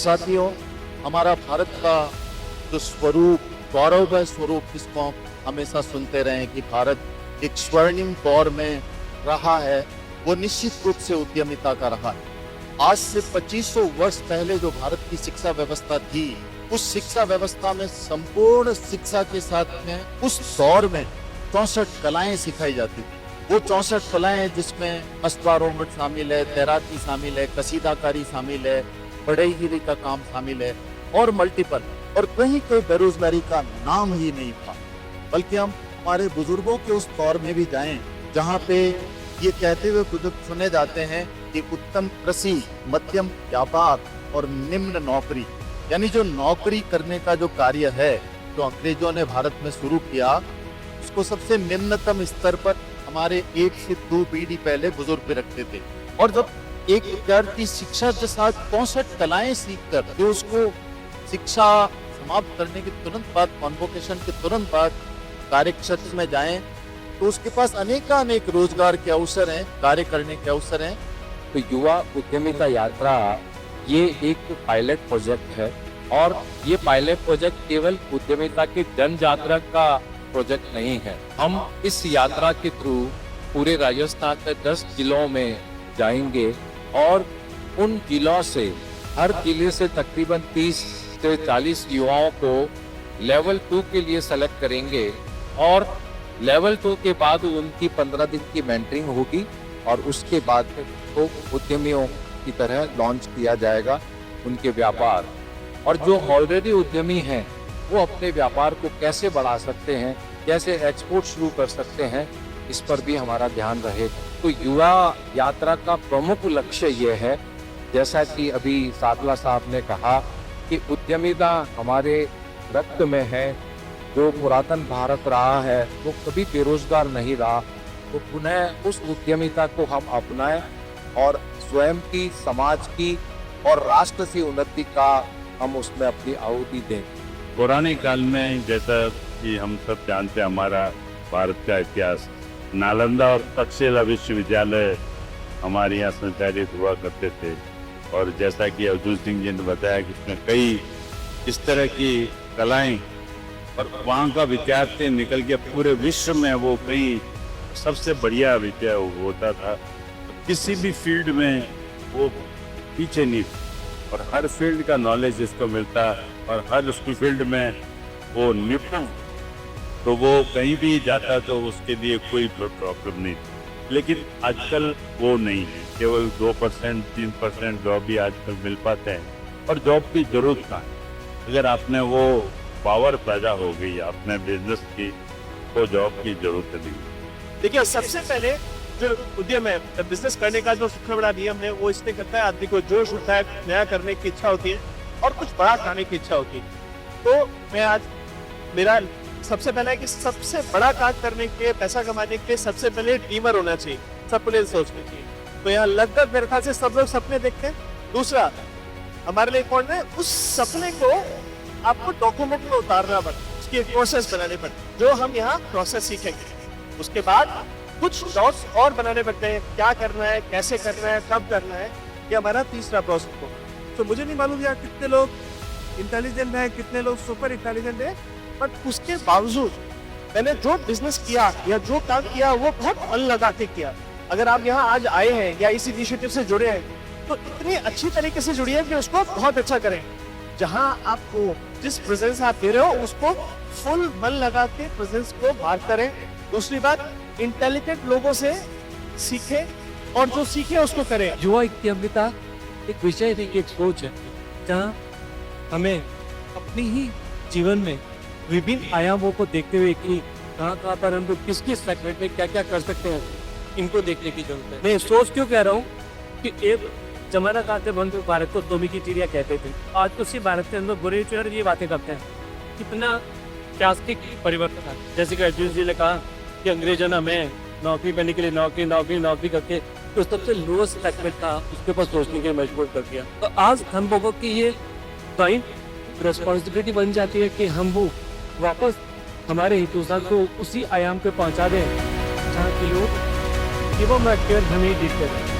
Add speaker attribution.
Speaker 1: साथियों, हमारा भारत का जो स्वरूप, गौरवमय स्वरूप जिसको हम हमेशा सुनते रहे हैं कि भारत एक स्वर्णिम दौर में रहा है, वो निश्चित रूप से उद्यमिता का रहा है। आज से 2500 वर्ष पहले जो भारत की शिक्षा व्यवस्था थी, उस शिक्षा व्यवस्था में संपूर्ण शिक्षा के साथ में उस दौर में 64 कलाएं सिखाई जाती थी। वो 64 कलाएं जिसमें अश्वारोहण शामिल है, तैराकी शामिल है, कसीदाकारी शामिल है, बढ़ईगिरी का काम शामिल है और मल्टीपल, और कहीं कोई बेरोजगारी का नाम ही नहीं था। बल्कि हम हमारे बुजुर्गों के उस दौर में भी जाएं जहाँ पे ये कहते हुए बुजुर्ग सुने जाते हैं कि उत्तम कृषि, मध्यम व्यापार और निम्न नौकरी, यानी जो नौकरी करने का जो कार्य है जो अंग्रेजों ने भारत में शुरू किया, उसको सबसे निम्नतम स्तर पर हमारे 1 से 2 पीढ़ी पहले बुजुर्ग भी रखते थे। और जब एक विद्यार्थी शिक्षा के साथ 64 कलाएं सीखकर जो उसको शिक्षा समाप्त करने के तुरंत बाद, कॉन्वोकेशन के तुरंत बाद कार्य क्षेत्र में जाएं, तो उसके पास अनेक रोजगार के अवसर हैं, कार्य करने के अवसर हैं।
Speaker 2: तो युवा उद्यमिता यात्रा ये एक पायलट प्रोजेक्ट है, और ये पायलट प्रोजेक्ट केवल उद्यमिता की जन जात्रा का प्रोजेक्ट नहीं है। हम इस यात्रा के थ्रू पूरे राजस्थान के 10 जिलों में जाएंगे और उन जिलों से, हर जिले से तकरीबन 30 से 40 युवाओं को लेवल 2 के लिए सेलेक्ट करेंगे, और लेवल 2 के बाद उनकी 15 दिन की मेंटरिंग होगी, और उसके बाद तो उद्यमियों की तरह लॉन्च किया जाएगा उनके व्यापार। और जो ऑलरेडी उद्यमी हैं वो अपने व्यापार को कैसे बढ़ा सकते हैं, कैसे एक्सपोर्ट शुरू कर सकते हैं, इस पर भी हमारा ध्यान रहेगा। तो युवा यात्रा का प्रमुख लक्ष्य ये है, जैसा कि अभी सादला साहब ने कहा कि उद्यमिता हमारे रक्त में है। जो पुरातन भारत रहा है वो कभी बेरोजगार नहीं रहा, तो पुनः उस उद्यमिता को हम अपनाएं और स्वयं की, समाज की और राष्ट्र की उन्नति का हम उसमें अपनी आहुति दें।
Speaker 3: पुराने काल में, जैसा कि हम सब जानते हैं, हमारा भारत का इतिहास, नालंदा और तक्षशिला विश्वविद्यालय हमारे यहाँ संचालित हुआ करते थे। और जैसा कि अवधूत सिंह जी ने बताया कि इसमें कई इस तरह की कलाएं, और वहाँ का विद्यार्थी निकल के पूरे विश्व में वो कई सबसे बढ़िया विद्या होता था। किसी भी फील्ड में वो पीछे नहीं, और हर फील्ड का नॉलेज जिसको मिलता और हर उसकी फील्ड में वो निपुण, तो वो कहीं भी जाता तो उसके लिए कोई प्रॉब्लम नहीं। लेकिन आजकल वो नहीं है, केवल 2% 3% जॉब भी आजकल मिल पाते हैं, और जॉब की जरूरत का है। अगर आपने वो पावर पैदा हो गई आपने बिजनेस की, तो जॉब की जरूरत नहीं।
Speaker 4: देखिए, सबसे पहले जो उद्यम है, बिजनेस करने का जो सबसे बड़ा नियम है, वो इसलिए करता है आदमी को जोश उठता है, नया करने की इच्छा होती है और कुछ बड़ा खाने की इच्छा होती है। तो मैं आज, मेरा सबसे पहला है कि सबसे बड़ा काम करने के, पैसा कमाने के सबसे पहले ड्रीमर होना चाहिए, सपने सोचने चाहिए। तो यहाँ लगभग मेरे ख्याल से सब लोग सपने देखते हैं। दूसरा, हमारे लिए कौन है, उस सपने को आपको डॉक्यूमेंट में उतारना पड़ता, उसकी एक प्रोसेस बनानी पड़ती, जो हम यहाँ प्रोसेस सीखेंगे। उसके बाद कुछ डॉट्स और बनाने पड़ते हैं, क्या करना है, कैसे करना है, कब करना है, ये हमारा तीसरा प्रोसेस हो। तो मुझे नहीं मालूम यार कितने लोग इंटेलिजेंट है, कितने लोग सुपर इंटेलिजेंट है, बट उसके बावजूद मैंने जो बिजनेस किया या जो काम किया वो बहुत मन लगा के किया। अगर आप यहाँ आज आए हैं या इस इनिशिएटिव से जुड़े हैं, तो इतनी अच्छी तरीके से जुड़िए कि उसको बहुत अच्छा करें। जहाँ आपको जिस प्रेजेंस आप दे रहे हो, उसको फुल मन लगा के प्रेजेंस को बाहर करें। दूसरी बात, इंटेलिजेंट लोगों से सीखें, और जो सीखे उसको करें।
Speaker 5: युवा उद्यमिता एक विषय नहीं, एक सोच है, जहाँ हमें अपनी ही जीवन में विभिन्न आयामों को देखते हुए कि कहाँ पर हम लोग किस सेगमेंट में क्या क्या कर सकते हैं, इनको देखने की जरूरत है। मैं सोच क्यों कह रहा हूँ कि एक जमाना कहा थे हम भारत को धोबी की चिड़िया कहते थे, आज तो उसी भारत के अंदर बुरे चेहरे ये बातें करते हैं। कितना ड्रास्टिक परिवर्तन है। जैसे कि अर्जुन जी ने कहा कि अंग्रेजों ने हमें नौकरी करने के लिए नौकरी करके तो सबसे लोएस्ट सेगमेंट था, उसके पास सोचने के लिए मजबूर कर दिया। तो आज हम लोगों की ये रिस्पॉन्सिबिलिटी बन जाती है कि हम वो वापस हमारे हितों को उसी आयाम पे पहुंचा दें जहाँ के लोग केवल हमें देखते हैं।